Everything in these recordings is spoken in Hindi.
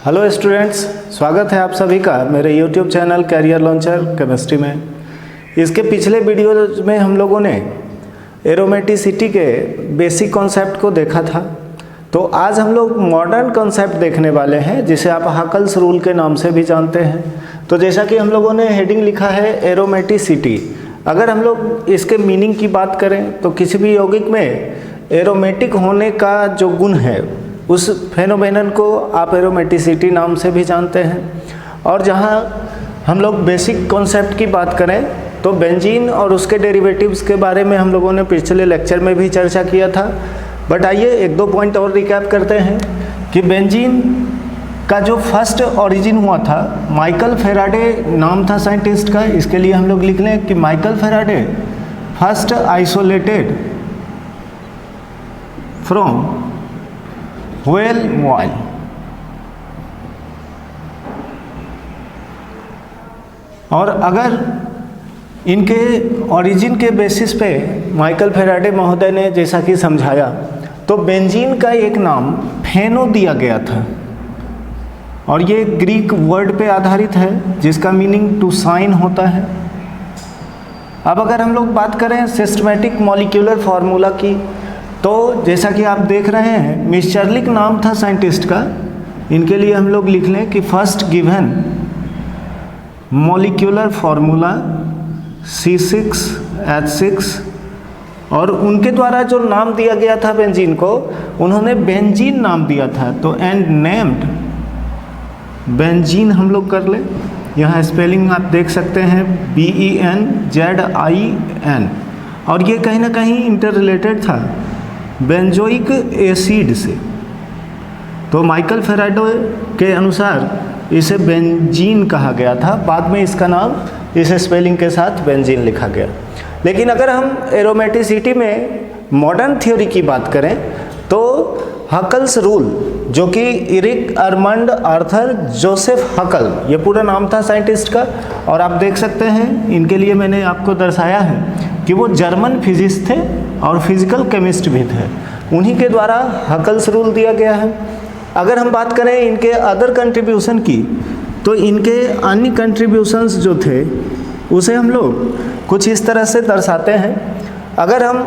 हेलो स्टूडेंट्स, स्वागत है आप सभी का मेरे YouTube channel career launcher chemistry में। इसके पिछले वीडियो में हम लोगों ने एरोमेटिसिटी के बेसिक कॉन्सेप्ट को देखा था। तो आज हम लोग मॉडर्न कॉन्सेप्ट देखने वाले हैं जिसे आप हाकल्स रूल के नाम से भी जानते हैं। तो जैसा कि हम लोगों ने हेडिंग लिखा है एरोमेटिसिटी। अगर हम लोग इसके मीनिंग की बात करें तो किसी भी यौगिक में एरोमेटिक होने का जो गुण है उस फेनोमेनन को आप एरोमेटिसिटी नाम से भी जानते हैं। और जहाँ हम लोग बेसिक कॉन्सेप्ट की बात करें तो बेंजीन और उसके डेरिवेटिव्स के बारे में हम लोगों ने पिछले लेक्चर में भी चर्चा किया था। बट आइए एक दो पॉइंट और रिकैप करते हैं कि बेंजीन का जो फर्स्ट ओरिजिन हुआ था, माइकल फेराडे नाम था साइंटिस्ट का। इसके लिए हम लोग लिख लें कि Michael Faraday first isolated from whale oil. और अगर इनके ओरिजिन के बेसिस पे माइकल फेराडे महोदय ने जैसा कि समझाया तो बेंजीन का एक नाम फेनो दिया गया था और ये ग्रीक वर्ड पे आधारित है जिसका मीनिंग टू साइन होता है। अब अगर हम लोग बात करें सिस्टमैटिक मॉलिक्यूलर फार्मूला की तो जैसा कि आप देख रहे हैं मिस्चरलिक नाम था साइंटिस्ट का। इनके लिए हम लोग लिख लें कि first given molecular formula C6H6 और उनके द्वारा जो नाम दिया गया था बेंजीन को, उन्होंने बेंजीन नाम दिया था। तो एंड नेम्ड बेंजीन हम लोग कर ले। यहाँ स्पेलिंग आप देख सकते हैं BENZIN और ये कहीं ना कहीं इंटर रिलेटेड था बेंजोइक एसिड से। तो माइकल फेराडे के अनुसार इसे बेंजीन कहा गया था। बाद में इसका नाम इस स्पेलिंग के साथ बेंजीन लिखा गया। लेकिन अगर हम एरोमेटिसिटी में मॉडर्न थ्योरी की बात करें तो हकल्स रूल, जो कि इरिक अर्मंड आर्थर जोसेफ हकल, ये पूरा नाम था साइंटिस्ट का। और आप देख सकते हैं इनके लिए मैंने आपको दर्शाया है कि वो जर्मन फिजिस्ट थे और फिजिकल केमिस्ट भी थे। उन्हीं के द्वारा हकल्स रूल दिया गया है। अगर हम बात करें इनके अदर कंट्रीब्यूशन की तो इनके अन्य कंट्रीब्यूशंस जो थे उसे हम लोग कुछ इस तरह से दर्शाते हैं। अगर हम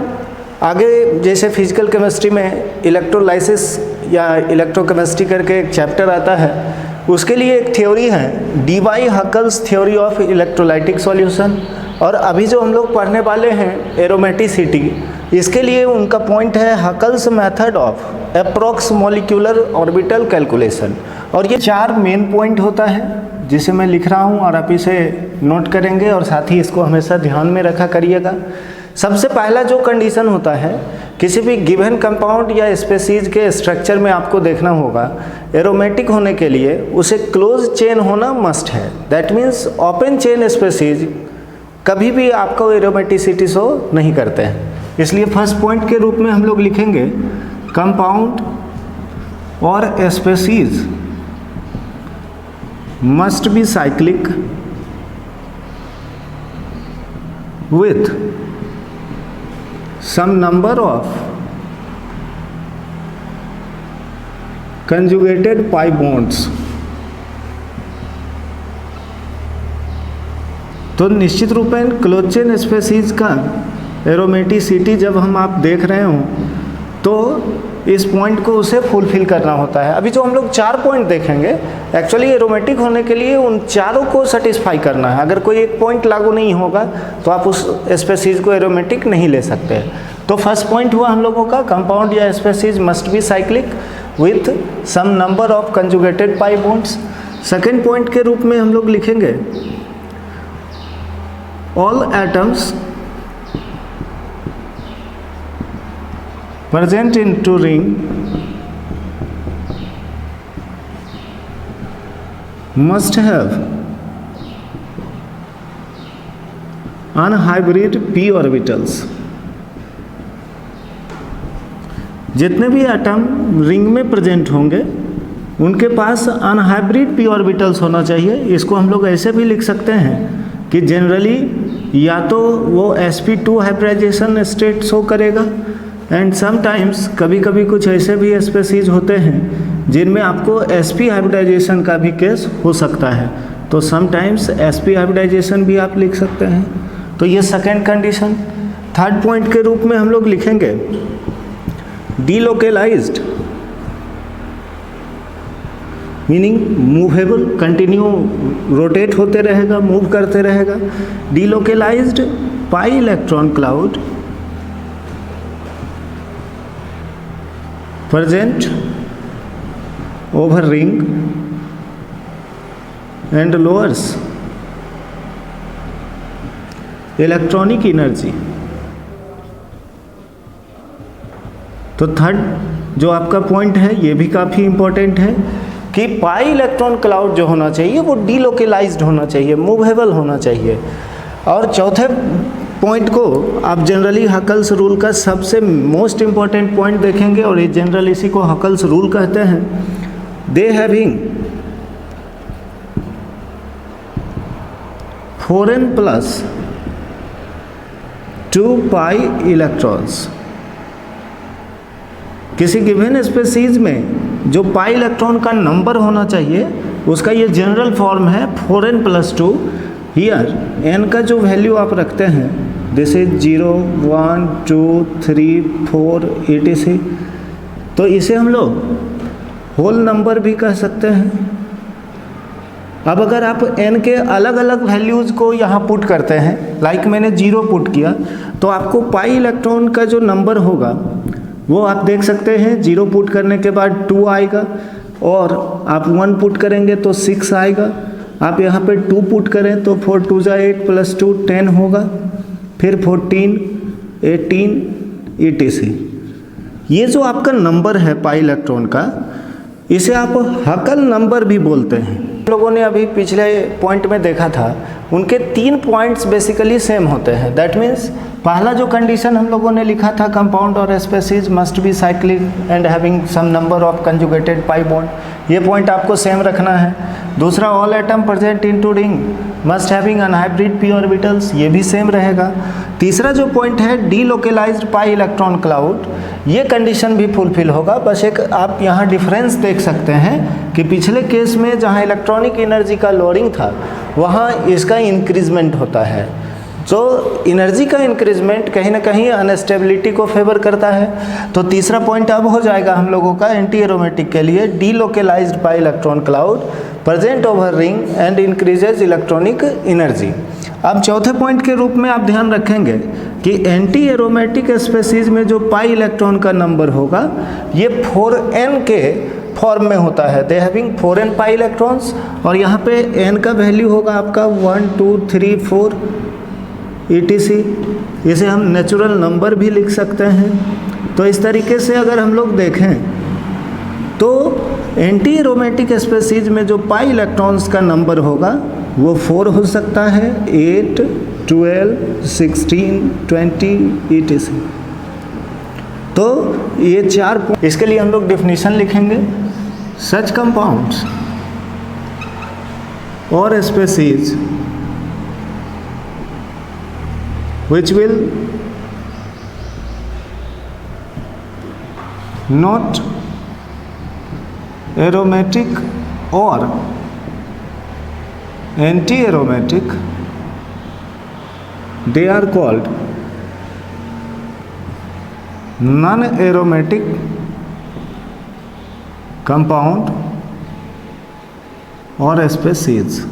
आगे जैसे फिजिकल केमिस्ट्री में इलेक्ट्रोलाइसिस या इलेक्ट्रोकेमिस्ट्री करके एक चैप्टर आता है, उसके लिए एक थ्योरी है Debye Huckel theory of electrolytic solution. और अभी जो हम लोग पढ़ने वाले हैं एरोमेटिसिटी, इसके लिए उनका पॉइंट है Huckel's method of approx molecular orbital calculation. और ये 4 मेन पॉइंट होता है जिसे मैं लिख रहा हूँ और आप इसे नोट करेंगे और साथ ही इसको हमेशा ध्यान में रखा करिएगा। सबसे पहला जो कंडीशन होता है किसी भी गिवन कंपाउंड या स्पेसीज के स्ट्रक्चर में आपको देखना होगा एरोमेटिक होने के लिए उसे क्लोज चेन होना मस्ट है। That means open chain species कभी भी आपको एरोमेटिसिटी शो नहीं करते हैं। इसलिए फर्स्ट पॉइंट के रूप में हम लोग लिखेंगे कंपाउंड और species must be cyclic with some number of conjugated pi bonds। तो निश्चित रूपेण क्लोज चेन स्पेसीज का एरोमेटिसिटी जब हम आप देख रहे हो तो इस पॉइंट को उसे फुलफिल करना होता है। अभी जो हम लोग 4 पॉइंट देखेंगे एक्चुअली एरोमेटिक होने के लिए उन चारों को सेटिस्फाई करना है। अगर कोई एक पॉइंट लागू नहीं होगा तो आप उस स्पेसीज को एरोमेटिक नहीं ले सकते। तो फर्स्ट पॉइंट हुआ हम लोगों का कंपाउंड या species must be cyclic with some number of conjugated pi bonds. Second point के रूप में हम लोग लिखेंगे all atoms present in two ring must have unhybrid p orbitals। जितने भी एटम रिंग में प्रेजेंट होंगे उनके पास अनहाइब्रिड p ऑर्बिटल्स होना चाहिए। इसको हम लोग ऐसे भी लिख सकते हैं कि जनरली या तो वो sp2 हाइब्रिडाइजेशन स्टेट शो करेगा एंड समटाइम्स कभी कभी कुछ ऐसे भी स्पेसीज होते हैं जिनमें आपको sp हाइब्रिडाइजेशन का भी केस हो सकता है, तो समटाइम्स sp हाइब्रिडाइजेशन भी आप लिख सकते हैं। तो ये सेकेंड कंडीशन। थर्ड पॉइंट के रूप में हम लोग लिखेंगे delocalised, meaning movable, continue rotate होते रहेगा, मूव करते रहेगा। Delocalised pi electron cloud present over ring and lowers electronic energy। तो थर्ड जो आपका पॉइंट है ये भी काफ़ी इंपॉर्टेंट है कि पाई इलेक्ट्रॉन क्लाउड जो होना चाहिए वो डीलोकेलाइज्ड होना चाहिए, मूवेबल होना चाहिए। और चौथे पॉइंट को आप जनरली हकल्स रूल का सबसे मोस्ट इम्पॉर्टेंट पॉइंट देखेंगे, और ये जनरल इसी को हकल्स रूल कहते हैं। They having 4n + 2 pi electrons. किसी गिवन स्पेसीज में जो पाई इलेक्ट्रॉन का नंबर होना चाहिए उसका ये जनरल फॉर्म है 4n + 2। हियर n का जो वैल्यू आप रखते हैं दिस इज 0 1 2 3 4 etc, तो इसे हम लोग होल नंबर भी कह सकते हैं। अब अगर आप n के अलग अलग वैल्यूज़ को यहाँ पुट करते हैं, लाइक मैंने 0 पुट किया, तो आपको पाई इलेक्ट्रॉन का जो नंबर होगा वो आप देख सकते हैं 0 पुट करने के बाद 2 आएगा, और आप 1 पुट करेंगे तो 6 आएगा। आप यहाँ पे 2 पुट करें तो 4 2 8 + 2 10 होगा, फिर 14 18 etc। ये जो आपका नंबर है पाई इलेक्ट्रॉन का, इसे आप हकल नंबर भी बोलते हैं। लोगों ने अभी पिछले पॉइंट में देखा था, उनके 3 पॉइंट्स बेसिकली सेम होते हैं। दैट मीन्स पहला जो कंडीशन हम लोगों ने लिखा था कंपाउंड और species must be cyclic and having some number of conjugated pi bond, ये पॉइंट आपको सेम रखना है। दूसरा all atom present into ring must having unhybrid p orbitals, ये भी सेम रहेगा। तीसरा जो पॉइंट है डीलोकेलाइज्ड पाई इलेक्ट्रॉन क्लाउड, ये कंडीशन भी फुलफिल होगा। बस एक आप यहाँ डिफरेंस देख सकते हैं कि पिछले केस में जहाँ इलेक्ट्रॉनिक एनर्जी का लोअरिंग था वहाँ इसका इंक्रीजमेंट होता है। तो एनर्जी का इंक्रीजमेंट कहीं ना कहीं अनस्टेबिलिटी को फेवर करता है। तो तीसरा पॉइंट अब हो जाएगा हम लोगों का एंटी एरोमेटिक के लिए delocalised pi electron cloud present over ring and increases electronic energy. अब चौथे पॉइंट के रूप में आप ध्यान रखेंगे कि एंटी एरोमेटिक स्पेसीज में जो पाई इलेक्ट्रॉन का नंबर होगा ये 4n के फॉर्म में होता है। They having 4n pi electrons, और यहाँ पे n का वैल्यू होगा आपका 1 2 3 4 etc। इसे हम नेचुरल नंबर भी लिख सकते हैं। तो इस तरीके से अगर हम लोग देखें तो एंटी एरोमेटिक स्पेसीज में जो पाई इलेक्ट्रॉन्स का नंबर होगा वो 4 हो सकता है, 8 12 16 20 etc। तो ये 4 इसके लिए हम लोग डेफिनेशन लिखेंगे। सच कंपाउंड्स और species which will not aromatic or anti-aromatic, they are called non-aromatic compound और species।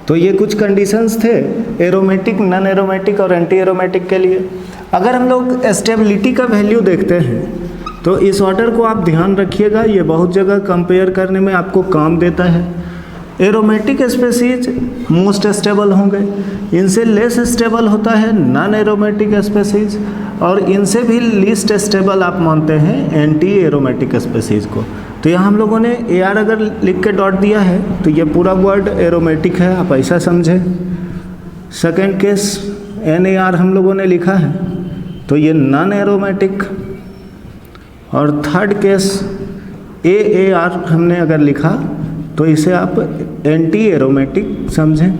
तो ये कुछ कंडीशंस थे एरोमेटिक, नॉन एरोमेटिक और एंटी एरोमेटिक के लिए। अगर हम लोग स्टेबिलिटी का वैल्यू देखते हैं तो इस ऑर्डर को आप ध्यान रखिएगा, ये बहुत जगह कंपेयर करने में आपको काम देता है। एरोमेटिक स्पेसीज मोस्ट स्टेबल होंगे, इनसे लेस स्टेबल होता है नॉन एरोमेटिक स्पेसीज, और इनसे भी लीस्ट स्टेबल आप मानते हैं एंटी एरोमेटिक स्पेसीज को। तो यहाँ हम लोगों ने AR अगर लिख के डॉट दिया है तो ये पूरा वर्ड एरोमेटिक है, आप ऐसा समझें। सेकेंड केस NAR हम लोगों ने लिखा है तो ये नॉन एरोमेटिक, और थर्ड केस AAR हमने अगर लिखा तो इसे आप एंटी एरोमेटिक समझें।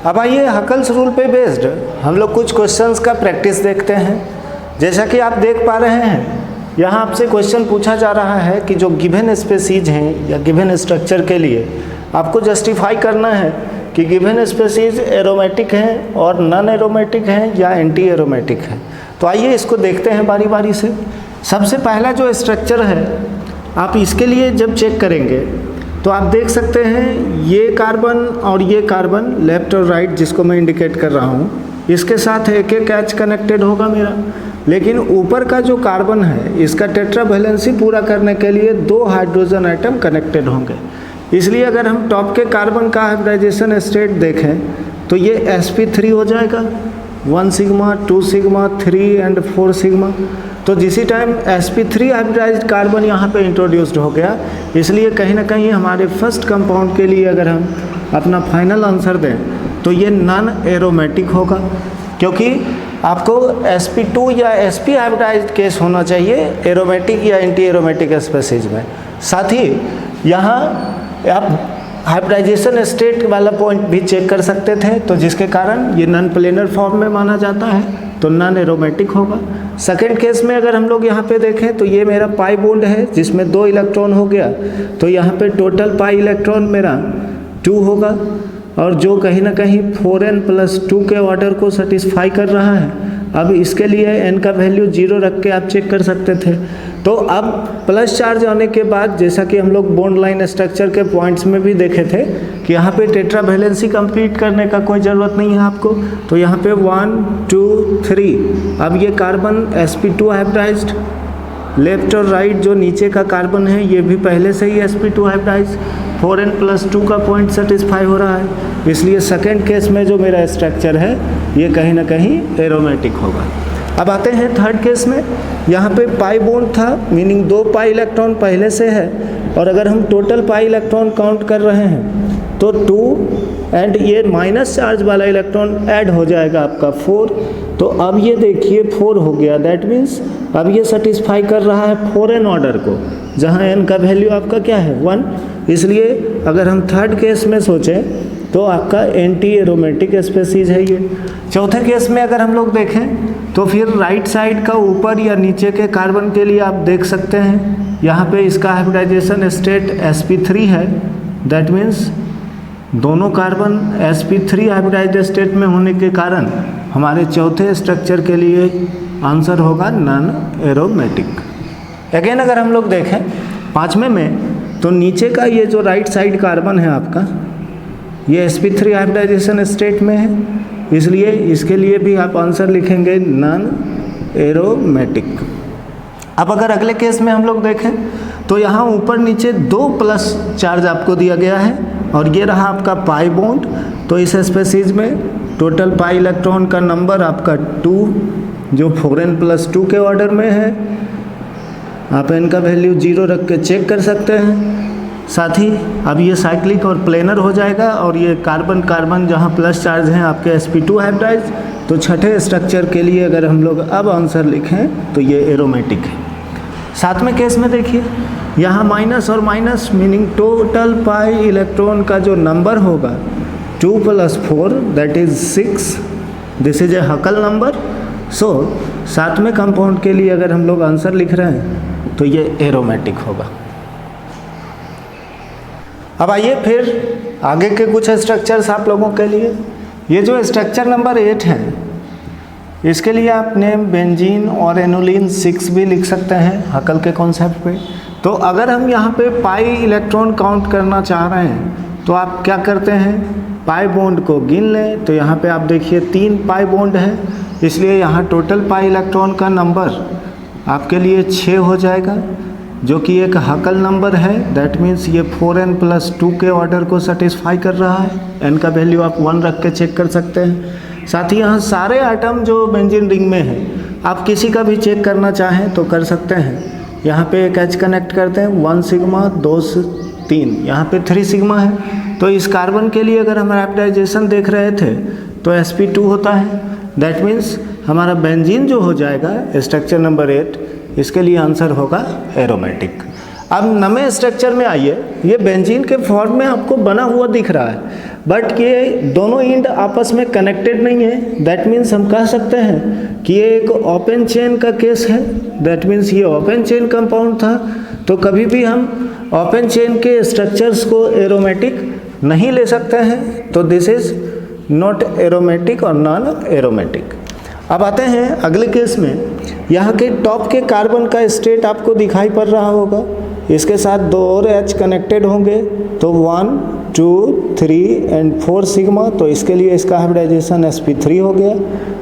अब आइए हकल्स रूल पे बेस्ड हम लोग कुछ क्वेश्चंस का प्रैक्टिस देखते हैं। जैसा कि आप देख पा रहे हैं, यहाँ आपसे क्वेश्चन पूछा जा रहा है कि जो गिवन स्पेसीज हैं या गिवन स्ट्रक्चर के लिए आपको जस्टिफाई करना है कि गिवन स्पेसीज एरोमेटिक हैं और नॉन एरोमेटिक हैं या एंटी एरोमेटिक हैं। तो आइए इसको देखते हैं बारी बारी से। सबसे पहला जो स्ट्रक्चर है, आप इसके लिए जब चेक करेंगे तो आप देख सकते हैं ये कार्बन और ये कार्बन लेफ्ट और राइट जिसको मैं इंडिकेट कर रहा हूँ, इसके साथ एक एक H कनेक्टेड होगा मेरा। लेकिन ऊपर का जो कार्बन है इसका टेट्रा वैलेंसी पूरा करने के लिए 2 हाइड्रोजन आइटम कनेक्टेड होंगे। इसलिए अगर हम टॉप के कार्बन का हाइब्रिडाइजेशन स्टेट देखें तो ये sp3 हो जाएगा, 1 सिग्मा, 2 सिग्मा, 3 एंड 4 सिग्मा। तो जिसी टाइम sp3 हाइब्रिडाइज्ड कार्बन यहाँ पे इंट्रोड्यूस्ड हो गया, इसलिए कहीं ना कहीं हमारे फर्स्ट कंपाउंड के लिए अगर हम अपना फाइनल आंसर दें तो ये नॉन एरोमेटिक होगा, क्योंकि आपको sp2 या sp हाइब्रिडाइज्ड केस होना चाहिए एरोमेटिक या एंटी एरोमेटिक स्पेसीज में। साथ ही यहाँ आप हाइब्रिडाइजेशन स्टेट वाला पॉइंट भी चेक कर सकते थे, तो जिसके कारण ये नॉन प्लेनर फॉर्म में माना जाता है, तो नॉन एरोमेटिक होगा। सेकेंड केस में अगर हम लोग यहाँ पे देखें तो ये मेरा पाई बॉन्ड है जिसमें 2 इलेक्ट्रॉन हो गया, तो यहाँ पे टोटल पाई इलेक्ट्रॉन मेरा 2 होगा, और जो कहीं ना कहीं 4n+2 के ऑर्डर को सेटिस्फाई कर रहा है। अब इसके लिए n का वैल्यू 0 रख के आप चेक कर सकते थे। तो अब प्लस चार्ज आने के बाद, जैसा कि हम लोग बॉन्ड लाइन स्ट्रक्चर के पॉइंट्स में भी देखे थे कि यहाँ पे टेट्रा वैलेंसी कंप्लीट करने का कोई ज़रूरत नहीं है आपको। तो यहाँ पे 1 2 3, अब ये कार्बन sp2 हाइब्रिडाइज्ड, लेफ्ट और राइट जो नीचे का कार्बन है ये भी पहले से ही sp2 हाइब्रिडाइज्ड, 4n+2 का पॉइंट सेटिस्फाई हो रहा है, इसलिए सेकेंड केस में जो मेरा स्ट्रक्चर है ये कहीं ना कहीं एरोमेटिक होगा। अब आते हैं थर्ड केस में। यहाँ पे पाई बॉन्ड था, मीनिंग 2 पाई इलेक्ट्रॉन पहले से है, और अगर हम टोटल पाई इलेक्ट्रॉन काउंट कर रहे हैं तो 2 एंड ये माइनस चार्ज वाला इलेक्ट्रॉन ऐड हो जाएगा आपका 4। तो अब ये देखिए 4 हो गया, दैट मीन्स अब ये सेटिस्फाई कर रहा है 4n ऑर्डर को, जहाँ n का वैल्यू आपका क्या है 1। इसलिए अगर हम थर्ड केस में सोचें तो आपका एंटी एरोमेटिक स्पेसीज है ये। चौथे केस में अगर हम लोग देखें तो फिर राइट साइड का ऊपर या नीचे के कार्बन के लिए आप देख सकते हैं यहाँ पे इसका हाइब्रिडाइजेशन स्टेट sp3 है, दैट मीन्स दोनों कार्बन sp3 हाइब्रिडाइज्ड स्टेट में होने के कारण हमारे चौथे स्ट्रक्चर के लिए आंसर होगा नॉन एरोमेटिक। अगेन अगर हम लोग देखें पाँचवें में, तो नीचे का ये जो राइट साइड कार्बन है आपका, ये sp3 हाइब्रिडाइजेशन स्टेट में है, इसलिए इसके लिए भी आप आंसर लिखेंगे नॉन एरोमेटिक। अब अगर अगले केस में हम लोग देखें तो यहाँ ऊपर नीचे 2 प्लस चार्ज आपको दिया गया है, और ये रहा आपका पाई बॉन्ड। तो इस स्पेसीज में टोटल पाई इलेक्ट्रॉन का नंबर आपका 2, जो 4n+2 के ऑर्डर में है। आप n का वैल्यू 0 रख के चेक कर सकते हैं। साथ ही अब ये साइक्लिक और प्लेनर हो जाएगा, और ये कार्बन कार्बन जहाँ प्लस चार्ज हैं आपके sp2 हाइब्रिडाइज्ड। तो छठे स्ट्रक्चर के लिए अगर हम लोग अब आंसर लिखें तो ये एरोमेटिक है। सातवें केस में देखिए यहाँ माइनस और minus, meaning total pi electron का जो नंबर होगा 2 + 4 that is 6, this is a Huckel number. So सातवें कंपाउंड के लिए अगर हम लोग आंसर लिख रहे हैं तो ये एरोमेटिक होगा। अब आइए फिर आगे के कुछ स्ट्रक्चर्स आप लोगों के लिए। ये जो स्ट्रक्चर नंबर 8 है, इसके लिए आप नेम बेंजीन और एनोलिन 6 भी लिख सकते हैं हकल के कॉन्सेप्ट पे। तो अगर हम यहाँ पे पाई इलेक्ट्रॉन काउंट करना चाह रहे हैं तो आप क्या करते हैं, पाई बॉन्ड को गिन लें। तो यहाँ पे आप देखिए 3 पाई बॉन्ड है, इसलिए यहाँ टोटल पाई इलेक्ट्रॉन का नंबर आपके लिए 6 हो जाएगा, जो कि एक हकल नंबर है। दैट मीन्स ये 4n+2 के ऑर्डर को सेटिस्फाई कर रहा है। n का वैल्यू आप 1 रख के चेक कर सकते हैं। साथ ही यहाँ सारे आइटम जो बेंजीन रिंग में है, आप किसी का भी चेक करना चाहें तो कर सकते हैं। यहाँ पे एक H कनेक्ट करते हैं, 1 सिग्मा 2 3, यहाँ पे 3 सिग्मा है। तो इस कार्बन के लिए अगर हम हाइब्रिडाइजेशन देख रहे थे तो sp2 होता है। दैट मीन्स हमारा बेंजीन जो हो जाएगा स्ट्रक्चर नंबर 8, इसके लिए आंसर होगा एरोमेटिक। अब नए स्ट्रक्चर में आइए, ये बेंजीन के फॉर्म में आपको बना हुआ दिख रहा है, बट ये दोनों एंड आपस में कनेक्टेड नहीं है। दैट मीन्स हम कह सकते हैं कि ये एक ओपन चेन का केस है। दैट मीन्स ये ओपन चेन कंपाउंड था, तो कभी भी हम ओपन चेन के स्ट्रक्चर्स को एरोमेटिक नहीं ले सकते हैं, तो दिस इज नॉट एरोमेटिक और नॉन एरोमेटिक। अब आते हैं अगले केस में। यहाँ के टॉप के कार्बन का स्टेट आपको दिखाई पड़ रहा होगा, इसके साथ 2 और H कनेक्टेड होंगे, तो 1 2 3 एंड 4 सिग्मा, तो इसके लिए इसका हाइब्रिडाइजेशन sp3 हो गया।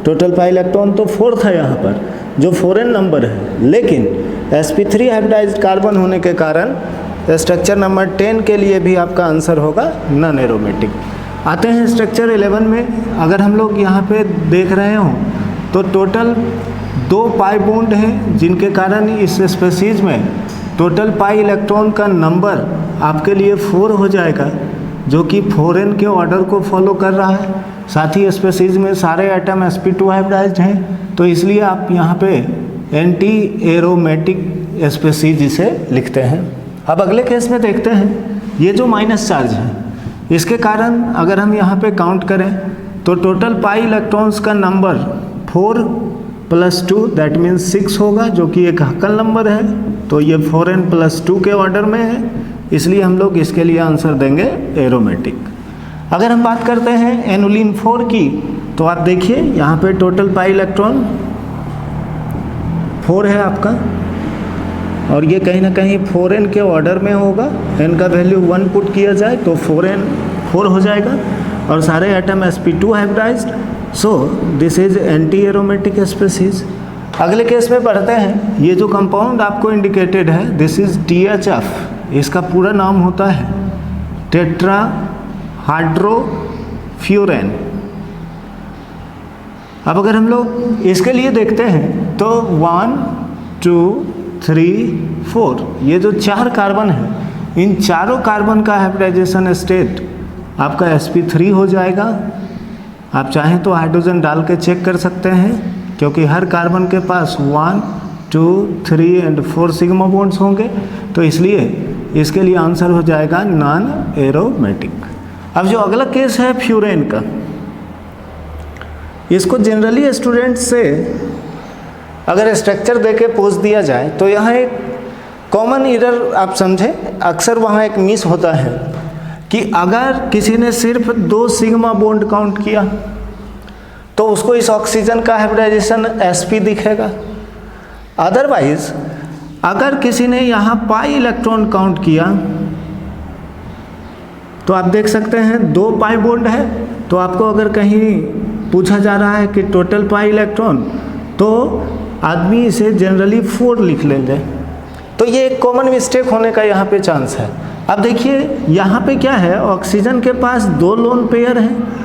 टोटल पाई इलेक्ट्रॉन तो 4 था यहाँ पर, जो फॉरेन नंबर है, लेकिन sp3 हाइब्रिडाइज्ड कार्बन होने के कारण स्ट्रक्चर नंबर 10 के लिए भी आपका आंसर होगा नॉन एरोमेटिक। आते हैं स्ट्रक्चर 11 में। अगर हम लोग यहाँ पे देख रहे हो तो टोटल 2 पाई बॉन्ड हैं, जिनके कारण इस स्पेसीज में टोटल पाई इलेक्ट्रॉन का नंबर आपके लिए 4 हो जाएगा, जो कि फॉरेन के ऑर्डर को फॉलो कर रहा है। साथ ही स्पेसीज में सारे एटम sp2 हाइब्रिडाइज्ड हैं, तो इसलिए आप यहाँ पे एंटी एरोमेटिक स्पेसीज इसे लिखते हैं। अब अगले केस में देखते हैं, ये जो माइनस चार्ज है, इसके कारण अगर हम यहाँ पे काउंट करें तो टोटल पाई इलेक्ट्रॉन्स का नंबर 4 + 2 दैट मीन्स 6 होगा, जो कि एक हक्कल नंबर है, तो ये 4n + 2 के ऑर्डर में है, इसलिए हम लोग इसके लिए आंसर देंगे एरोमेटिक। अगर हम बात करते हैं एनुलिन 4 की, तो आप देखिए यहाँ पे टोटल पाई इलेक्ट्रॉन 4 है आपका, और ये कहीं ना कहीं 4n के ऑर्डर में होगा। n का वैल्यू 1 पुट किया जाए तो 4 हो जाएगा, और सारे atom sp2 hybridised, so this is anti aromatic species. अगले केस में पढ़ते हैं, ये जो कंपाउंड आपको इंडिकेटेड है दिस इज THF, इसका पूरा नाम होता है टेट्रा हाइड्रोफ्यूरेन। अब अगर हम लोग इसके लिए देखते हैं तो 1 2 3 4, ये जो 4 कार्बन है, इन चारों कार्बन का हाइब्रिडाइजेशन स्टेट आपका sp3 हो जाएगा। आप चाहें तो हाइड्रोजन डाल के चेक कर सकते हैं, क्योंकि हर कार्बन के पास 1 2 3 एंड 4 सिग्मा बॉन्ड्स होंगे, तो इसलिए इसके लिए आंसर हो जाएगा नॉन एरोमेटिक। अब जो अगला केस है फ्यूरेन का, इसको जनरली स्टूडेंट से अगर स्ट्रक्चर देके पूछ दिया जाए तो यहाँ एक कॉमन एरर आप समझें, अक्सर वहाँ एक मिस होता है कि अगर किसी ने सिर्फ 2 सिग्मा बॉन्ड काउंट किया तो उसको इस ऑक्सीजन का हाइब्रिडाइजेशन sp दिखेगा। अदरवाइज अगर किसी ने यहाँ पाई इलेक्ट्रॉन काउंट किया तो आप देख सकते हैं 2 पाई बॉन्ड है, तो आपको अगर कहीं पूछा जा रहा है कि टोटल पाई इलेक्ट्रॉन, तो आदमी इसे जनरली 4 लिख लेंगे, तो ये एक कॉमन मिस्टेक होने का यहाँ पे चांस है। अब देखिए यहाँ पे क्या है, ऑक्सीजन के पास 2 लोन पेयर हैं,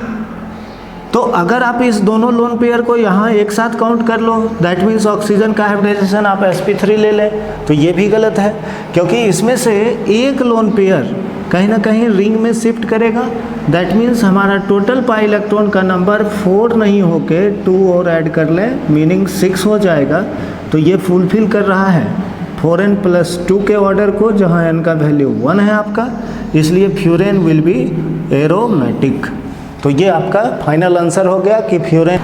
तो अगर आप इस दोनों लोन पेयर को यहाँ एक साथ काउंट कर लो, दैट मीन्स ऑक्सीजन का हाइब्रिडाइजेशन आप sp3 ले लें, तो ये भी गलत है, क्योंकि इसमें से एक लोन पेयर कहीं ना कहीं रिंग में शिफ्ट करेगा। दैट मीन्स हमारा टोटल पाई इलेक्ट्रॉन का नंबर 4 नहीं होके 2 और ऐड कर लें, मीनिंग 6 हो जाएगा, तो ये फुलफिल कर रहा है 4n + 2 के ऑर्डर को, जहाँ n का वैल्यू 1 है आपका, इसलिए फ्यूरेन विल बी एरोमेटिक। तो ये आपका फाइनल आंसर हो गया कि फ्यूरेन।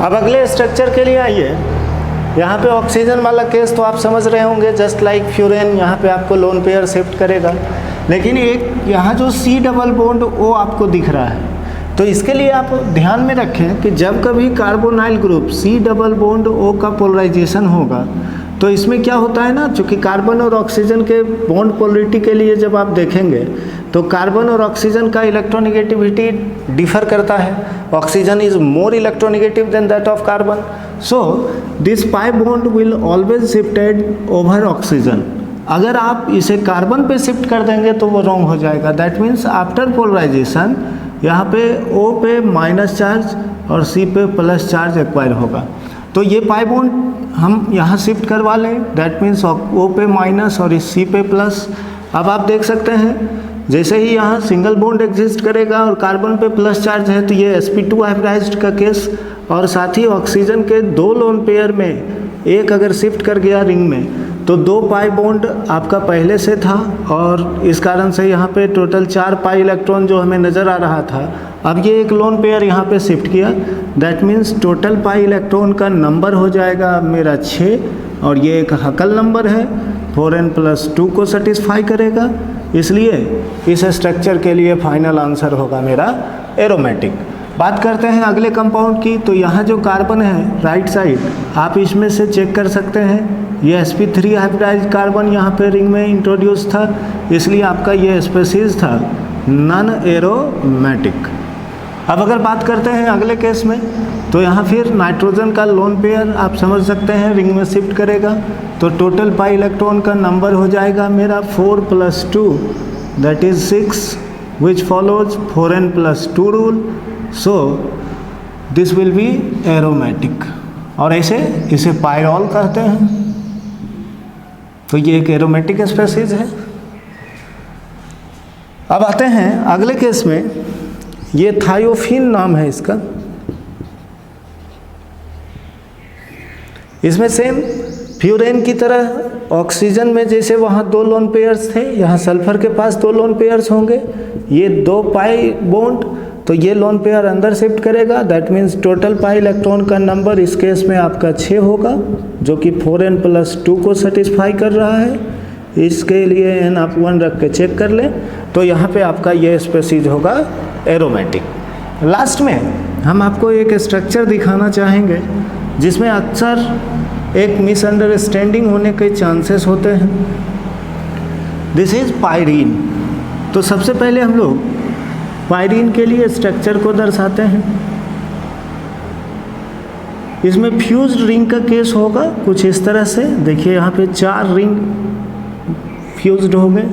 अब अगले स्ट्रक्चर के लिए आइए। यहाँ पे ऑक्सीजन वाला केस तो आप समझ रहे होंगे, जस्ट लाइक फ्यूरेन, यहाँ पे आपको लोन पेयर शिफ्ट करेगा, लेकिन एक यहाँ जो C डबल बॉन्ड वो आपको दिख रहा है, तो इसके लिए आप ध्यान में रखें कि जब कभी carbonyl group C double bond O का पोलराइजेशन होगा, तो इसमें क्या होता है ना, चूँकि कार्बन और ऑक्सीजन के बॉन्ड पोलरिटी के लिए जब आप देखेंगे तो कार्बन और ऑक्सीजन का इलेक्ट्रोनेगेटिविटी डिफर करता है। Oxygen is more electronegative than that of carbon, so this pi bond will always shifted over oxygen. अगर आप इसे कार्बन पे शिफ्ट कर देंगे तो वो रॉन्ग हो जाएगा। दैट मीन्स आफ्टर पोलराइजेशन यहाँ पे O पे माइनस चार्ज और C पे प्लस चार्ज एक्वायर होगा, तो ये पाई बॉन्ड हम यहाँ शिफ्ट करवा लें, दैट मीन्स O पे माइनस और इस C पे प्लस। अब आप देख सकते हैं जैसे ही यहाँ सिंगल बॉन्ड एग्जिस्ट करेगा और कार्बन पे प्लस चार्ज है, तो ये sp2 हाइब्रिडाइज्ड का केस, और साथ ही ऑक्सीजन के 2 लोन पेयर में एक अगर शिफ्ट कर गया रिंग में, तो 2 पाई बॉन्ड आपका पहले से था और इस कारण से यहाँ पे टोटल 4 पाई इलेक्ट्रॉन जो हमें नज़र आ रहा था, अब ये एक लोन पेयर यहाँ पे शिफ्ट किया। That means total pi electron का नंबर हो जाएगा मेरा 6 और ये एक हकल नंबर है, 4n+2 को सेटिस्फाई करेगा, इसलिए इस स्ट्रक्चर के लिए फाइनल आंसर होगा मेरा एरोमेटिक। बात करते हैं अगले कंपाउंड की। तो यहाँ जो कार्बन है राइट साइड, आप इसमें से चेक कर सकते हैं, ये sp3 हाइब्रिडाइज कार्बन यहाँ पे रिंग में इंट्रोड्यूस था, इसलिए आपका ये स्पेसीज था नॉन एरोमेटिक। अब अगर बात करते हैं अगले केस में, तो यहाँ फिर नाइट्रोजन का लोन पेयर आप समझ सकते हैं रिंग में शिफ्ट करेगा, तो टोटल पाई इलेक्ट्रॉन का नंबर हो जाएगा मेरा 4+2 that is 6 which follows 4n+2 rule. So this will be aromatic और ऐसे इसे पायरॉल कहते हैं। तो ये एक एरोमेटिक स्पेसीज है। अब आते हैं अगले केस में, ये थायोफिन नाम है इसका। इसमें सेम फ्यूरेन की तरह ऑक्सीजन में जैसे वहाँ 2 लोन पेयर्स थे, यहाँ सल्फर के पास 2 लोन पेयर्स होंगे, ये 2 पाई बॉन्ड, तो ये लोन पेयर अंदर शिफ्ट करेगा। That means total pi electron का नंबर इस केस में आपका 6 होगा, जो कि 4n+2 को सेटिस्फाई कर रहा है। इसके लिए n आप 1 रख के चेक कर लें, तो यहाँ पे आपका ये स्पेसीज होगा एरोमेटिक। लास्ट में हम आपको एक स्ट्रक्चर दिखाना चाहेंगे जिसमें अक्सर एक मिसअंडरस्टैंडिंग होने के चांसेस होते हैं। This is pyrene. तो सबसे पहले हम लोग पायरीन के लिए स्ट्रक्चर को दर्शाते हैं। इसमें फ्यूज्ड रिंग का केस होगा कुछ इस तरह से। देखिए यहाँ पे 4 रिंग फ्यूज्ड हो गए।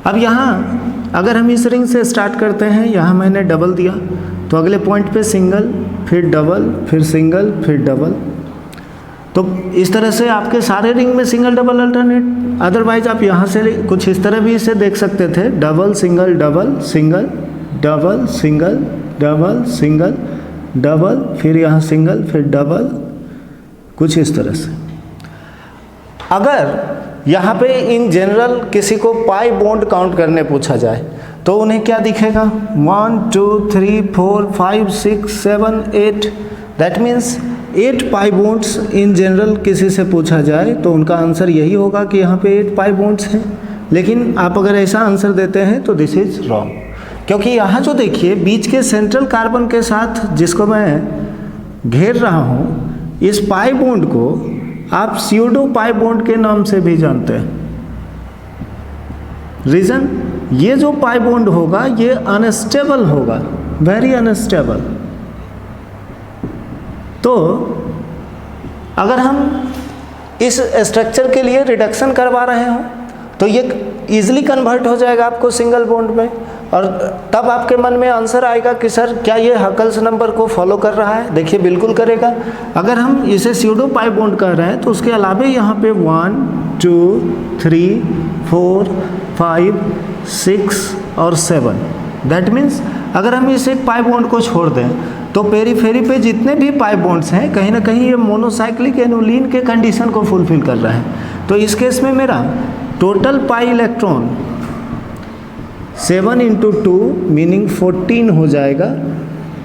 अब यहाँ अगर हम इस रिंग से स्टार्ट करते हैं, यहाँ मैंने डबल दिया, तो अगले पॉइंट पे सिंगल, फिर डबल, फिर सिंगल, फिर डबल। तो इस तरह से आपके सारे रिंग में सिंगल डबल अल्टरनेट। अदरवाइज आप यहाँ से कुछ इस तरह भी इसे देख सकते थे, double single double single double single double single double, फिर यहाँ सिंगल, फिर डबल, कुछ इस तरह से। अगर यहाँ पे इन जनरल किसी को पाई बॉन्ड काउंट करने पूछा जाए तो उन्हें क्या दिखेगा, 1 2 3 4 5 6 7 8। That means 8 pi bonds in general किसी से पूछा जाए तो उनका आंसर यही होगा कि यहाँ पे 8 पाई बॉन्ड्स हैं। लेकिन आप अगर ऐसा आंसर देते हैं तो दिस इज रॉन्ग, क्योंकि यहाँ जो देखिए बीच के सेंट्रल कार्बन के साथ जिसको मैं घेर रहा हूँ, इस पाई बॉन्ड को आप स्यूडो पाई बॉन्ड के नाम से भी जानते हैं। रीज़न, ये जो पाई बॉन्ड होगा ये अनस्टेबल होगा, वेरी अनस्टेबल। तो अगर हम इस स्ट्रक्चर के लिए रिडक्शन करवा रहे हो तो ये इजीली कन्वर्ट हो जाएगा आपको सिंगल बॉन्ड में, और तब आपके मन में आंसर आएगा कि सर क्या ये हकल्स नंबर को फॉलो कर रहा है। देखिए बिल्कुल करेगा। अगर हम इसे स्यूडो पाई बॉन्ड कर रहे हैं तो उसके अलावा यहाँ पे 1 2 3 4 5 6 और 7। दैट मीन्स अगर हम इस एक पाई बॉन्ड को छोड़ दें तो पेरीफेरी पे जितने भी पाई बॉन्ड्स हैं कहीं ना कहीं ये मोनोसाइक्लिक एनुलीन के कंडीशन को फुलफिल कर रहे हैं। तो इस केस में मेरा टोटल पाई इलेक्ट्रॉन 7 × 2 मीनिंग 14 हो जाएगा,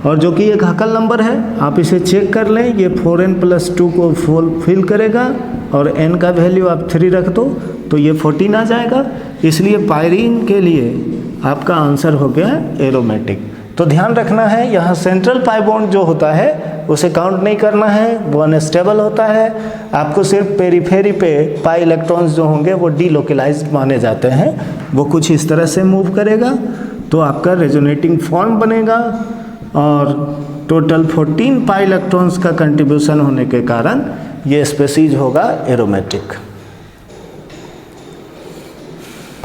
और जो कि एक हकल नंबर है। आप इसे चेक कर लें, ये 4n+2 को फुलफिल करेगा, और n का वैल्यू आप 3 रख दो तो ये 14 आ जाएगा। इसलिए पायरीन के लिए आपका आंसर हो गया एरोमेटिक। तो ध्यान रखना है, यहाँ सेंट्रल पाई बॉन्ड जो होता है उसे काउंट नहीं करना है, वो अनस्टेबल होता है। आपको सिर्फ पेरीफेरी पे पाई इलेक्ट्रॉन्स जो होंगे वो डीलोकलाइज्ड माने जाते हैं, वो कुछ इस तरह से मूव करेगा तो आपका रेजोनेटिंग फॉर्म बनेगा, और टोटल 14 पाई इलेक्ट्रॉन्स का कंट्रीब्यूशन होने के कारण ये स्पेसीज होगा एरोमेटिक।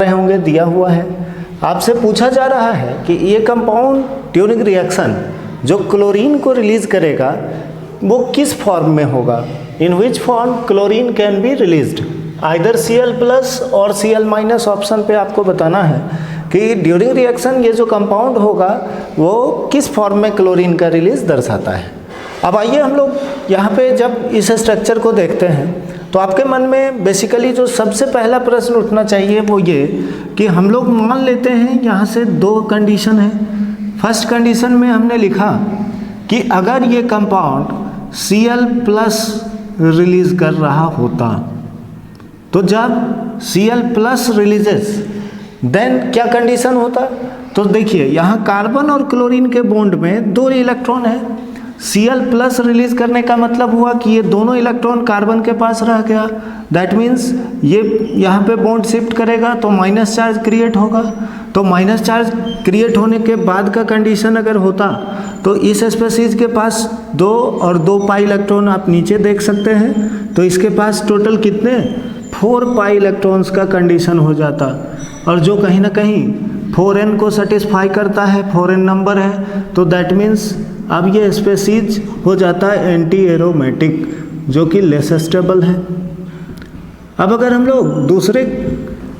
होंगे दिया हुआ है, आपसे पूछा जा रहा है कि ये कंपाउंड ड्यूरिंग रिएक्शन जो क्लोरीन को रिलीज करेगा वो किस फॉर्म में होगा, in which form chlorine can be released, either Cl+ और Cl- ऑप्शन पे आपको बताना है। कि ड्यूरिंग रिएक्शन ये जो कंपाउंड होगा वो किस फॉर्म में क्लोरीन का रिलीज दर्शाता है। अब आइए हम लोग यहाँ पे जब इस स्ट्रक्चर को देखते हैं तो आपके मन में बेसिकली जो सबसे पहला प्रश्न उठना चाहिए वो ये कि हम लोग मान लेते हैं यहाँ से दो कंडीशन है। फर्स्ट कंडीशन में हमने लिखा कि अगर ये कंपाउंड Cl+ रिलीज कर रहा होता, तो जब Cl+ रिलीजेस देन क्या कंडीशन होता। तो देखिए यहाँ कार्बन और क्लोरीन के बॉन्ड में 2 इलेक्ट्रॉन है। Cl+ रिलीज करने का मतलब हुआ कि ये दोनों इलेक्ट्रॉन कार्बन के पास रह गया। दैट मीन्स ये यहाँ पे बॉन्ड शिफ्ट करेगा तो माइनस चार्ज क्रिएट होगा। तो माइनस चार्ज क्रिएट होने के बाद का कंडीशन अगर होता तो इस स्पीशीज के पास 2 और 2 पाई इलेक्ट्रॉन आप नीचे देख सकते हैं। तो इसके पास टोटल कितने 4 पाई इलेक्ट्रॉन्स का कंडीशन हो जाता, और जो कहीं ना कहीं 4n को सेटिस्फाई करता है, 4n नंबर है। तो दैट मीन्स अब ये स्पीशीज हो जाता है एंटी एरोमेटिक, जो कि लेस स्टेबल है। अब अगर हम लोग दूसरे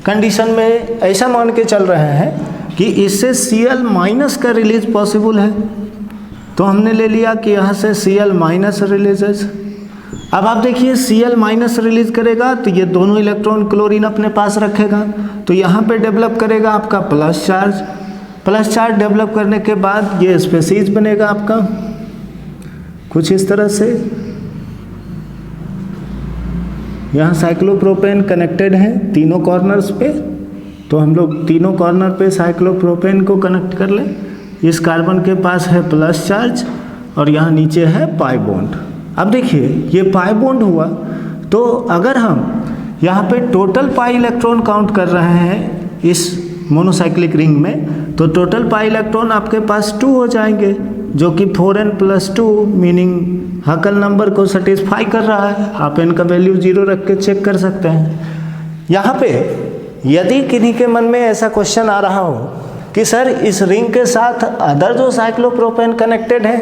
कंडीशन में ऐसा मान के चल रहे हैं कि इससे Cl- का रिलीज पॉसिबल है, तो हमने ले लिया कि यहाँ से Cl- रिलीजेस। अब आप देखिए Cl- रिलीज करेगा तो ये दोनों इलेक्ट्रॉन क्लोरीन अपने पास रखेगा, तो यहाँ पे डेवलप करेगा आपका plus charge. Plus charge develop करने के बाद ये स्पीशीज बनेगा आपका कुछ इस तरह से। यहाँ साइक्लोप्रोपेन कनेक्टेड है तीनों कॉर्नर्स पे, तो हम लोग तीनों कॉर्नर पे साइक्लोप्रोपेन को कनेक्ट कर लें। इस कार्बन के पास है प्लस चार्ज और यहाँ नीचे है पाई बॉन्ड। अब देखिए ये पाई बॉन्ड हुआ, तो अगर हम यहाँ पे टोटल पाई इलेक्ट्रॉन काउंट कर रहे हैं इस मोनोसाइक्लिक रिंग में, तो टोटल पाई इलेक्ट्रॉन आपके पास 2 हो जाएंगे, जो कि 4n+2 मीनिंग हकल नंबर को सेटिस्फाई कर रहा है। आप n का वैल्यू 0 रख के चेक कर सकते हैं। यहाँ पे यदि किन्हीं के मन में ऐसा क्वेश्चन आ रहा हो कि सर इस रिंग के साथ अदर जो साइक्लोप्रोपेन कनेक्टेड है,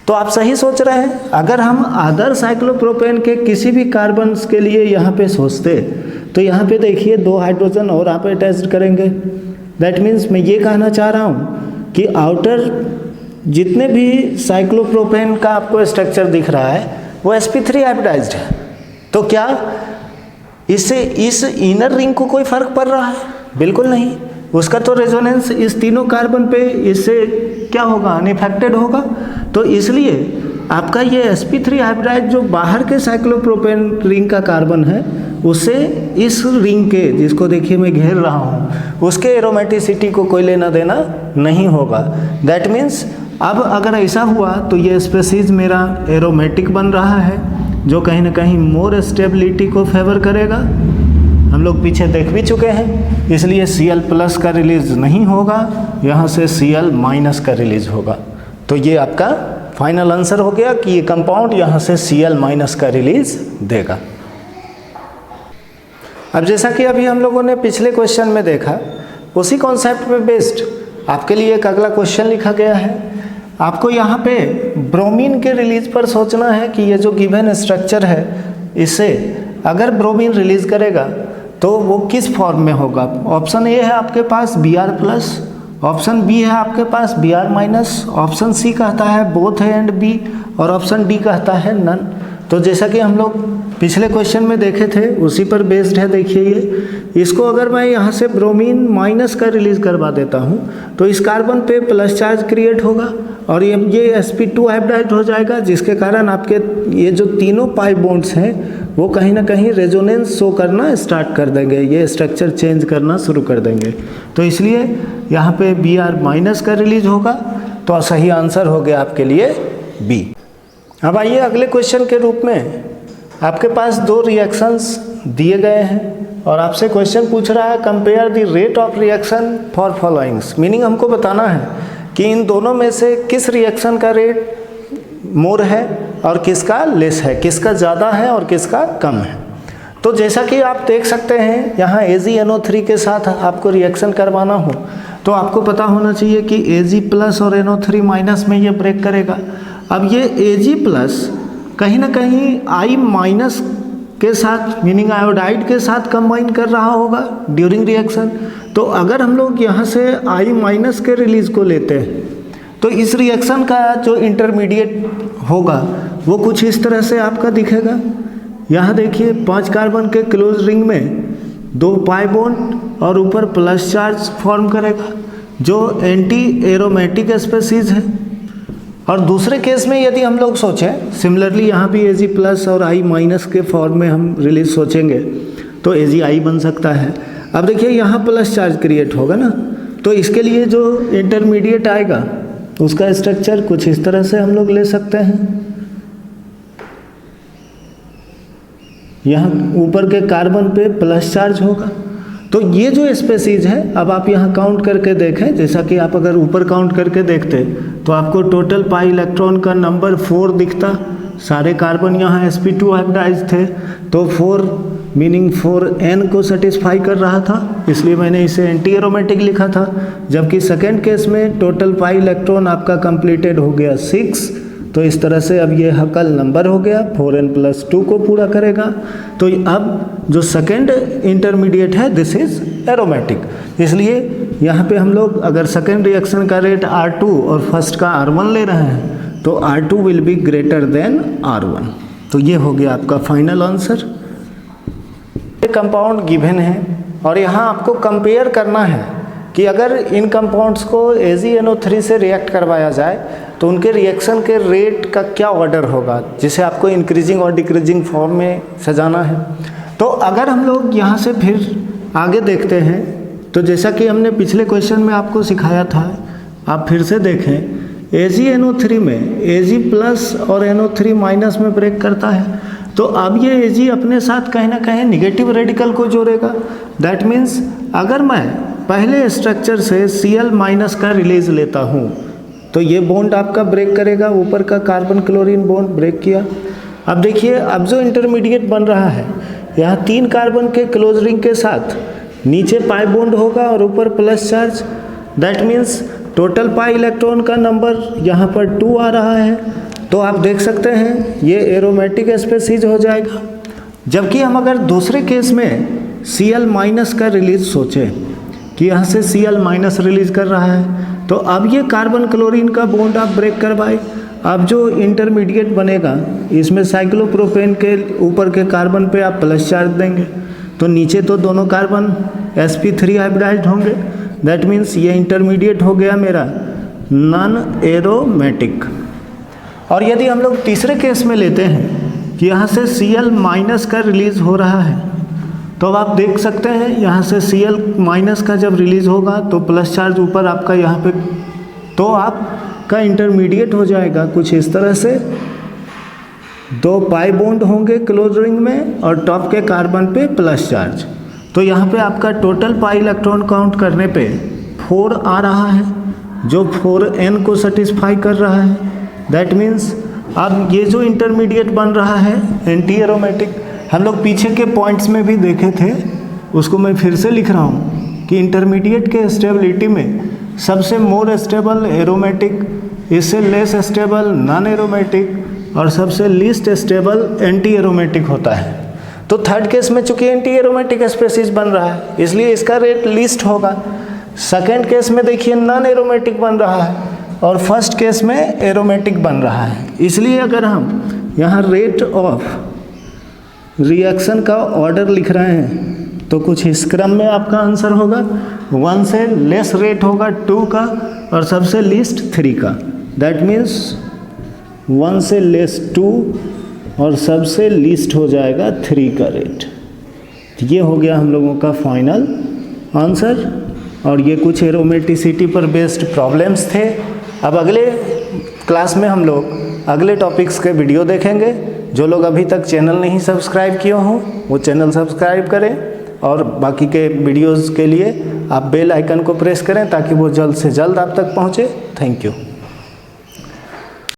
तो आप सही सोच रहे हैं। अगर हम अदर साइक्लोप्रोपेन के किसी भी कार्बन के लिए यहाँ पे सोचते, तो यहाँ पे देखिए 2 हाइड्रोजन और आप अटैच करेंगे। दैट मीन्स मैं ये कहना चाह रहा हूँ कि आउटर जितने भी साइक्लोप्रोपेन का आपको स्ट्रक्चर दिख रहा है वो sp3 हाइब्रिडाइज्ड है। तो क्या इससे इस इनर रिंग को कोई फर्क पड़ रहा है? बिल्कुल नहीं। उसका तो रेजोनेंस इस तीनों कार्बन पे इससे क्या होगा, अनइफेक्टेड होगा। तो इसलिए आपका ये sp3 हाइब्रिडाइड जो बाहर के साइक्लोप्रोपेन रिंग का कार्बन है, उससे इस रिंग के, जिसको देखिए मैं घेर रहा हूँ, उसके एरोमेटिसिटी को कोई लेना देना नहीं होगा। दैट मीन्स अब अगर ऐसा हुआ तो ये स्पीशीज मेरा एरोमेटिक बन रहा है, जो कहीं ना कहीं मोर स्टेबिलिटी को फेवर करेगा। हम लोग पीछे देख भी चुके हैं, इसलिए Cl+ का रिलीज नहीं होगा, यहाँ से Cl- का रिलीज होगा। तो ये आपका फाइनल आंसर हो गया कि ये कंपाउंड यहाँ से Cl- का रिलीज देगा। अब जैसा कि अभी हम लोगों ने पिछले क्वेश्चन में देखा, उसी कॉन्सेप्ट पे बेस्ड आपके लिए एक अगला क्वेश्चन लिखा गया है। आपको यहाँ पे ब्रोमीन के रिलीज पर सोचना है कि ये जो गिवन स्ट्रक्चर है, इससे अगर ब्रोमीन रिलीज करेगा तो वो किस फॉर्म में होगा। ऑप्शन ए है आपके पास Br+, ऑप्शन बी है आपके पास Br-, ऑप्शन सी कहता है बोथ है एंड बी, और ऑप्शन डी कहता है नन। तो जैसा कि हम लोग पिछले क्वेश्चन में देखे थे उसी पर बेस्ड है। देखिए ये इसको अगर मैं यहाँ से ब्रोमीन माइनस का रिलीज करवा देता हूँ तो इस कार्बन पे प्लस चार्ज क्रिएट होगा और ये sp2 हाइब्रिडाइड हो जाएगा, जिसके कारण आपके ये जो तीनों पाई बॉन्ड्स हैं वो कहीं ना कहीं रेजोनेंस शो करना स्टार्ट कर देंगे, ये स्ट्रक्चर चेंज करना शुरू कर देंगे। तो इसलिए यहाँ पे Br- का रिलीज होगा, तो सही आंसर हो गया आपके लिए बी। अब आइए अगले क्वेश्चन के रूप में आपके पास 2 रिएक्शंस दिए गए हैं और आपसे क्वेश्चन पूछ रहा है compare the rate of reaction for followings. Meaning हमको बताना है कि इन दोनों में से किस रिएक्शन का रेट मोर है और किसका लेस है, किसका ज़्यादा है और किसका कम है। तो जैसा कि आप देख सकते हैं यहाँ AgNO3 के साथ आपको रिएक्शन करवाना हो तो आपको पता होना चाहिए कि Ag+ और NO3- में ये ब्रेक करेगा। अब ये Ag+ कहीं ना कहीं I- के साथ मीनिंग आयोडाइड के साथ कंबाइन कर रहा होगा ड्यूरिंग रिएक्शन। तो अगर हम लोग यहाँ से I माइनस के रिलीज को लेते हैं तो इस रिएक्शन का जो इंटरमीडिएट होगा वो कुछ इस तरह से आपका दिखेगा। यहाँ देखिए 5 कार्बन के क्लोज रिंग में 2 पाई बॉन्ड और ऊपर प्लस चार्ज फॉर्म करेगा जो एंटी एरोमेटिक स्पीशीज है। और दूसरे केस में यदि हम लोग सोचें सिमिलरली यहाँ भी Ag प्लस और I माइनस के फॉर्म में हम रिलीज सोचेंगे तो AgI बन सकता है। अब देखिए यहाँ प्लस चार्ज क्रिएट होगा ना, तो इसके लिए जो इंटरमीडिएट आएगा उसका स्ट्रक्चर कुछ इस तरह से हम लोग ले सकते हैं। यहाँ ऊपर के कार्बन पे प्लस चार्ज होगा, तो ये जो स्पेसीज है अब आप यहाँ काउंट करके देखें, जैसा कि आप अगर ऊपर काउंट करके देखते तो आपको टोटल पाई इलेक्ट्रॉन का नंबर 4 दिखता। सारे कार्बन यहाँ sp2 हाइब्रिडाइज थे तो 4 मीनिंग 4n को सेटिस्फाई कर रहा था, इसलिए मैंने इसे एंटी एरोमेटिक लिखा था। जबकि सेकेंड केस में टोटल पाई इलेक्ट्रॉन आपका कंप्लीटेड हो गया 6, तो इस तरह से अब ये हकल नंबर हो गया 4n+2 को पूरा करेगा। तो अब जो सेकेंड इंटरमीडिएट है दिस इज एरोमेटिक, इसलिए यहाँ पे हम लोग अगर सेकेंड रिएक्शन का रेट R2 और फर्स्ट का R1 ले रहे हैं तो R2 will be greater than R1। तो ये हो गया आपका फाइनल आंसर। कंपाउंड गिवन है और यहाँ आपको कंपेयर करना है कि अगर इन कंपाउंड्स को AgNO3 से रिएक्ट करवाया जाए तो उनके रिएक्शन के रेट का क्या ऑर्डर होगा, जिसे आपको इंक्रीजिंग और डिक्रीजिंग फॉर्म में सजाना है। तो अगर हम लोग यहाँ से फिर आगे देखते हैं तो जैसा कि हमने पिछले क्वेश्चन में आपको सिखाया था, आप फिर से देखें AgNO3 में Ag प्लस और NO3 माइनस में ब्रेक करता है, तो अब ये Ag अपने साथ कहीं ना कहीं निगेटिव रेडिकल को जोड़ेगा। दैट मीन्स अगर मैं पहले स्ट्रक्चर से Cl माइनस का रिलीज लेता हूँ तो ये बॉन्ड आपका ब्रेक करेगा, ऊपर का कार्बन क्लोरीन बॉन्ड ब्रेक किया। अब देखिए अब जो इंटरमीडिएट बन रहा है यहाँ 3 कार्बन के क्लोज रिंग के साथ नीचे पाई बॉन्ड होगा और ऊपर plus charge. That means total pi electron का नंबर यहाँ पर 2 आ रहा है, तो आप देख सकते हैं ये एरोमेटिक स्पेसीज हो जाएगा। जबकि हम अगर दूसरे केस में Cl माइनस का रिलीज सोचें कि यहाँ से Cl माइनस रिलीज कर रहा है, तो अब ये कार्बन क्लोरीन का बॉन्ड आप ब्रेक करवाए। अब जो इंटरमीडिएट बनेगा इसमें साइक्लोप्रोपेन के ऊपर के कार्बन पे आप प्लस चार्ज देंगे, तो नीचे तो दोनों कार्बन sp3 हाइब्रिडाइज्ड होंगे। दैट मीन्स ये इंटरमीडिएट हो गया मेरा नॉन एरोमेटिक। और यदि हम लोग तीसरे केस में लेते हैं कि यहाँ से Cl माइनस का रिलीज हो रहा है, तो अब आप देख सकते हैं यहाँ से Cl माइनस का जब रिलीज होगा तो प्लस चार्ज ऊपर आपका यहाँ पे, तो आपका इंटरमीडिएट हो जाएगा कुछ इस तरह से। 2 पाई बॉन्ड होंगे क्लोज रिंग में और टॉप के कार्बन पे प्लस चार्ज। तो यहाँ पे आपका टोटल पाई इलेक्ट्रॉन काउंट करने पे 4 आ रहा है जो 4n को सेटिस्फाई कर रहा है। दैट मीन्स अब ये जो इंटरमीडिएट बन रहा है एंटी एरोमेटिक, हम लोग पीछे के पॉइंट्स में भी देखे थे, उसको मैं फिर से लिख रहा हूँ कि इंटरमीडिएट के स्टेबिलिटी में सबसे मोर स्टेबल एरोमेटिक, इससे लेस स्टेबल नॉन एरोमेटिक और सबसे लीस्ट स्टेबल एंटी एरोमेटिक होता है। तो थर्ड केस में चूंकि एंटी एरोमेटिक स्पेसीज बन रहा है इसलिए इसका रेट लीस्ट होगा। सेकेंड केस में देखिए नॉन एरोमेटिक बन रहा है और फर्स्ट केस में एरोमेटिक बन रहा है, इसलिए अगर हम यहाँ रेट ऑफ रिएक्शन का ऑर्डर लिख रहे हैं तो कुछ इस क्रम में आपका आंसर होगा। 1 से लेस रेट होगा 2 का और सबसे लीस्ट 3 का। दैट मीन्स 1 से लेस 2 और सबसे लीस्ट हो जाएगा 3 का रेट। ये हो गया हम लोगों का फाइनल आंसर। और ये कुछ एरोमेटिसिटी पर बेस्ड प्रॉब्लम्स थे। अब अगले क्लास में हम लोग अगले टॉपिक्स के वीडियो देखेंगे। जो लोग अभी तक चैनल नहीं सब्सक्राइब किए हों वो चैनल सब्सक्राइब करें और बाकी के वीडियोज़ के लिए आप बेल आइकन को प्रेस करें ताकि वो जल्द से जल्द आप तक पहुँचे। Thank you.